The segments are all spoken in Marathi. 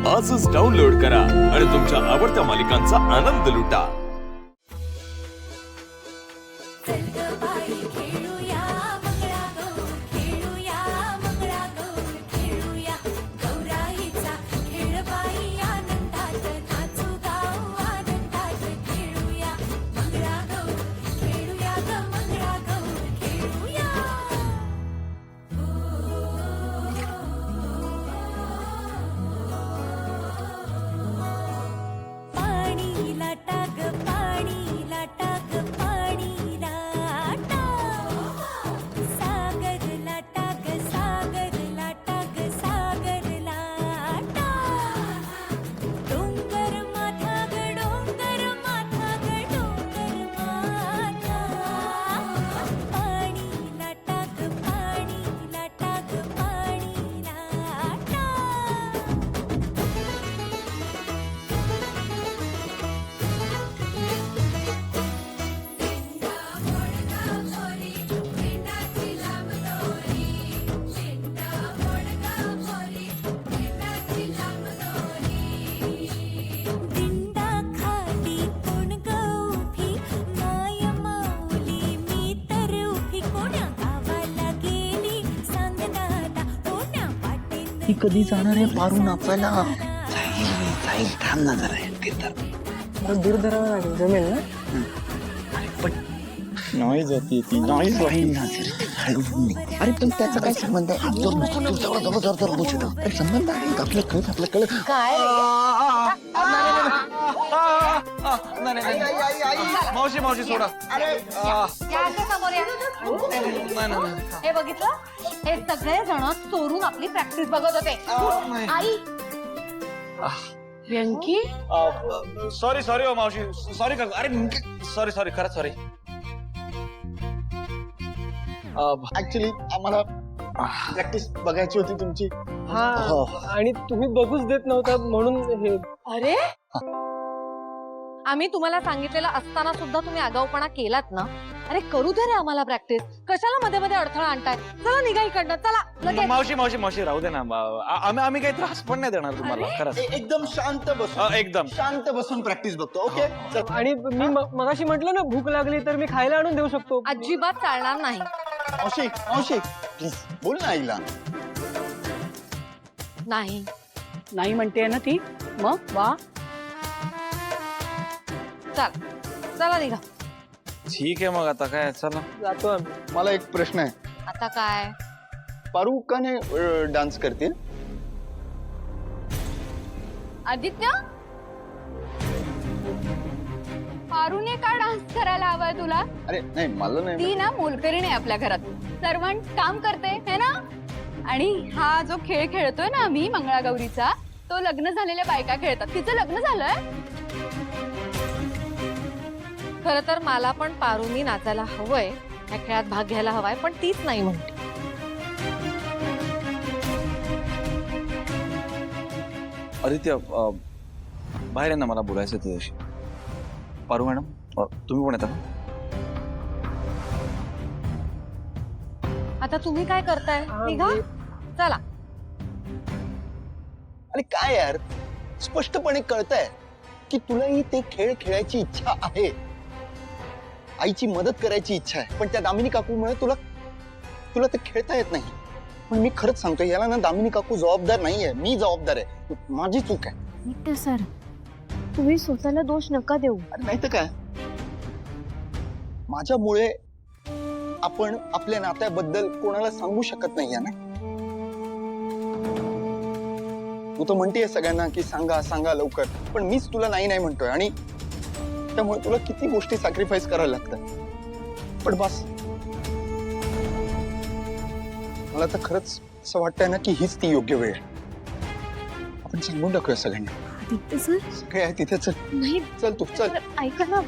आजच डाउनलोड करा आणि तुमच्या आवडत्या मालिकांचा आनंद लुटा। ती कधी जाणार आहे पारू नाचायला? जाईल थांब ना जरा ते तर दूर धरावं लागेल, जमेल ना? अरे पण नाही जाते ती, नाही जाईल ना अरे पण त्याचा काय संबंध आहे? संबंध आहे आपलं कळत आपलं कळत काय मावशी मावशी सोडा। हे बघितलं, हे सगळे जण चोरून आपली प्रॅक्टिस बघत होते। आई व्यंकी, सॉरी सॉरी हो मावशी, सॉरी का? अरे सॉरी सॉरी, खरंच सॉरी। ऍक्च्युली आम्हाला प्रॅक्टिस बघायची होती तुमची। हा, आणि तुम्ही बघूच देत नव्हता म्हणून हे। अरे आम्ही तुम्हाला सांगितलेलं असताना सुद्धा तुम्ही आगाऊपणा केलात ना? अरे करू दे रे आम्हाला प्रॅक्टिस, कशाला मध्ये मध्ये अडथळा आणताय? चला निघा इकडनं, चला लगेच। मावशी मावशी मावशी राहू दे ना, आम्ही काही त्रास पण नाही देणार तुम्हाला, खरंच। एकदम शांत बसून एकदम शांत बसून प्रॅक्टिस बघतो। ओके आणि मी मगाशी म्हटलं ना, भूक लागली तर मी खायला आणून देऊ शकतो। अजिबात चालणार नाही। मावशी मावशी प्लीज बोल ना आईला। नाही नाही म्हणते ना ती, मग वा चला चला निघा। ठीक आहे मग आता काय, चला जातो आम्ही। मला एक प्रश्न आहे, आता काय? पारू का नाही डान्स करते? आदित्य, पारूने का डान्स करायला हवाय तुला? अरे नाही मला नाही। ती ना मोलकरीण आहे आपल्या घरात, सर्वंट काम करते है ना? आणि हा जो खेळ खेळतोय ना आम्ही मंगळागौरीचा, तो लग्न झालेल्या बायका खेळतात। तिचं लग्न झालंय। खर तर मला पण पारूनी नाचायला हवंय, या खेळात भाग घ्यायला हवाय, पण तीच नाही म्हणते। आदित्य बाहेर आहे ना, मला बोलायचं तुझ्याशी। पारू मॅडम तुम्ही पण येता? आता तुम्ही काय करताय? निघा चला। अरे काय यार, स्पष्टपणे कळतंय की तुलाही ते खेळ खेळायची इच्छा आहे, आईची मदत करायची इच्छा आहे, पण त्या दामिनी काकूमुळे तुला ते खेळता येत नाही। पण मी खरंच सांगतोय, याला ना दामिनी काकू जबाबदार नाहीये, मी जबाबदार आहे, माझी चूक आहे। विठ्ठल सर, तुम्ही स्वतःला दोष नका देऊ। अरे नाही तर काय, माझ्यामुळे आपण आपल्या नात्याबद्दल कोणाला सांगू शकत नाहीये ना। तू तर म्हणतेय सगळ्यांना की सांगा सांगा लवकर, पण मीच तुला नाही नाही म्हणतोय, आणि त्यामुळे तुला किती गोष्टी सॅक्रिफाईस करायला लागतात। पण बस मला तर खरंच असं वाटतंय ना की हीच ती योग्य वेळ आहे, आपण सांगून टाकूया सगळ्यांना। आदित्य सर, सगळे आहे तिथे, चल नाही चल तू चल। ऐका ना,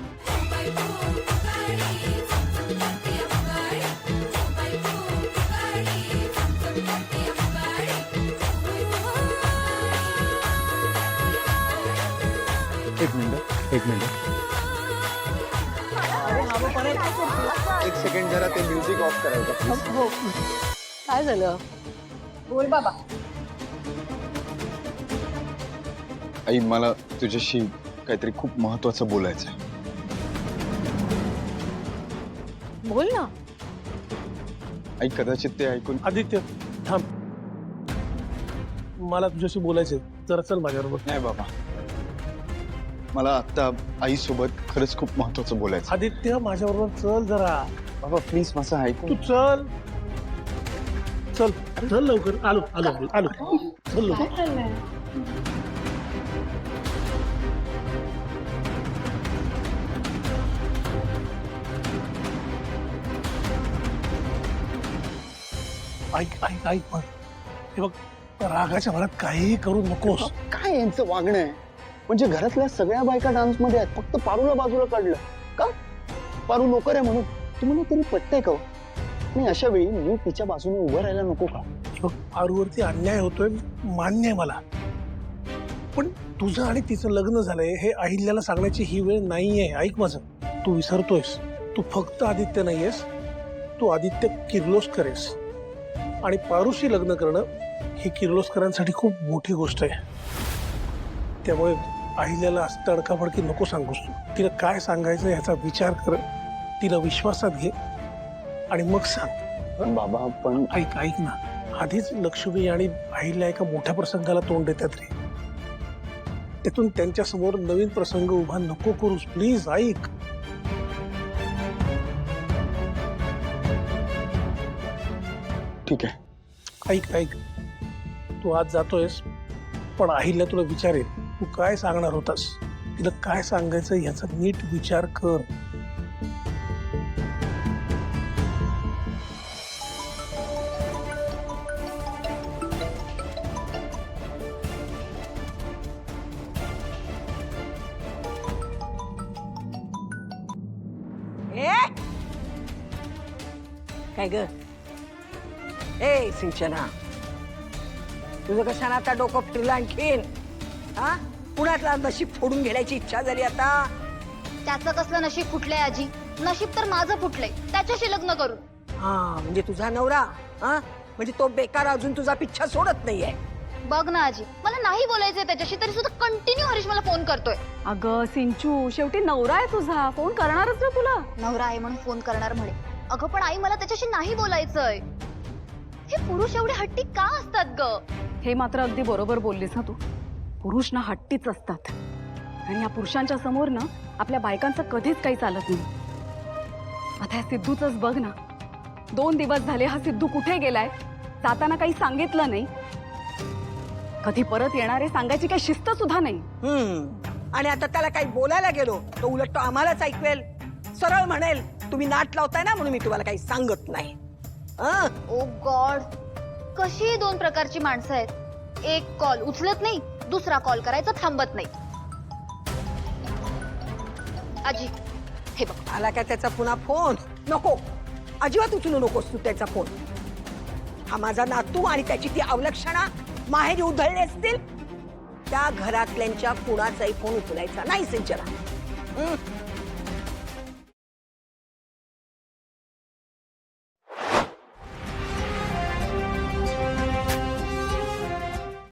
एक मिनिट एक सेकंड जरा ते म्युझिक ऑफ करायचं please. काय झालं? बोल बाबा। आई मला तुझ्याशी काहीतरी खूप महत्वाचं बोलायचं आहे. बोल ना. आई कदाचित ते ऐकून आदित्य थांब, मला तुझ्याशी बोलायचंय, जरा चल माझ्याबरोबर. नाही बाबा, मला आता आई सोबत खरंच खूप महत्वाचं बोलायचं. आदित्य माझ्याबरोबर चल जरा. बाबा प्लीज माझं ऐकून. तू चल चल चल लवकर. आलो आलो आलो. चल लवकर. ऐक ऐक ऐक पण हे बघ, रागाच्या भरात काहीही करू नकोस. काय यांचं वागणं आहे? म्हणजे घरातल्या सगळ्या बायका डान्स मध्ये आहेत, फक्त पारूला बाजूला काढलं का? पारू नोकर आहे म्हणून तुम्हाला तरी पटतंय का? नाही, अशा वेळी मी तिच्या बाजूने उभं राहायला नको का? बघ, पारूवरती अन्याय होतोय, मान्य आहे मला, पण तुझं आणि तिचं लग्न झालंय हे अहिल्याला सांगण्याची ही वेळ नाहीये. ऐक माझं, तू विसरतोयस, तू फक्त आदित्य नाहीयेस, तू आदित्य किर्लोस्कर आहेस. आणि पारूशी लग्न करणं ही किर्लोस्करांसाठी खूप मोठी गोष्ट आहे. त्यामुळे अहिल्याला असं तडकाफडकी नको सांगूस. तिला काय सांगायचं याचा विचार कर, तिला विश्वासात घे आणि मग सांग. बाबा पण ऐक ऐक ना, आधीच लक्ष्मी आणि अहिल्या एका मोठ्या प्रसंगाला तोंड देतात रे. त्यातून त्यांच्या समोर नवीन प्रसंग उभा नको करूस, प्लीज. ऐक. ठीक आहे. ऐक ऐक, तू आज जातोयस, पण अहिल्या तुला विचारेल तू काय सांगणार होतास. तिला काय सांगायचं याचा नीट विचार कर. काय ग? ए सिंचना, तुझं कशाला आता डोकं फिरलं आणखीन? हा, पुण्यातला नशीब फोडून घेण्याची इच्छा झाली आता. त्याचं कसलं नशीब फुटलंय आजी? नशीब तर माझं फुटलंय, त्याच्याशी लग्न करून. हा, म्हणजे तुझा नवरा, हा म्हणजे तो बेकार अजून तुझा पिच्छा सोडत नाहीये. बघ ना आजी, मला नाही बोलायचंय त्याच्याशी, तरी सुद्धा कंटिन्यू हरीश मला फोन करतोय. अगं सिंचू, शेवटी नवरा आहे तुझा, फोन करणारच ना तुला. नवरा आहे म्हणून फोन करणार म्हणे. अगं पण आई, मला त्याच्याशी नाही बोलायचंय. हे पुरुष एवढे हट्टी का असतात ग? हे मात्र अगदी बरोबर बोललीस ना तू. पुरुष ना हट्टीच असतात, आणि या पुरुषांच्या समोर ना आपल्या बायकांचं कधीच काही चालत नाही. आता या सिद्धूचंच बघ ना, 2 दिवस झाले हा सिद्धू कुठे गेलाय, जाताना काही सांगितलं नाही, कधी परत येणार आहे सांगायची काही शिस्त सुद्धा नाही. आणि आता त्याला काही बोलायला गेलो तो उलट तो आम्हालाच ऐकवेल, सरळ म्हणेल तुम्ही नाट लावताय ना म्हणून मी तुम्हाला काही सांगत नाही. ओ गॉड, कशी 2 प्रकारची माणसं आहेत. एक कॉल उचलत नाही, दुसरा कॉल करायचा थांबत नाही. आजी हे बघ, आला काय त्याचा पुन्हा फोन? नको, अजिबात उचलू नकोस तू त्याचा फोन. हा माझा नातू आणि त्याची ती अवलक्षणा माहेरी उधळले असतील, त्या घरातल्यांच्या कुणाचाही फोन उचलायचा नाही सिंचना.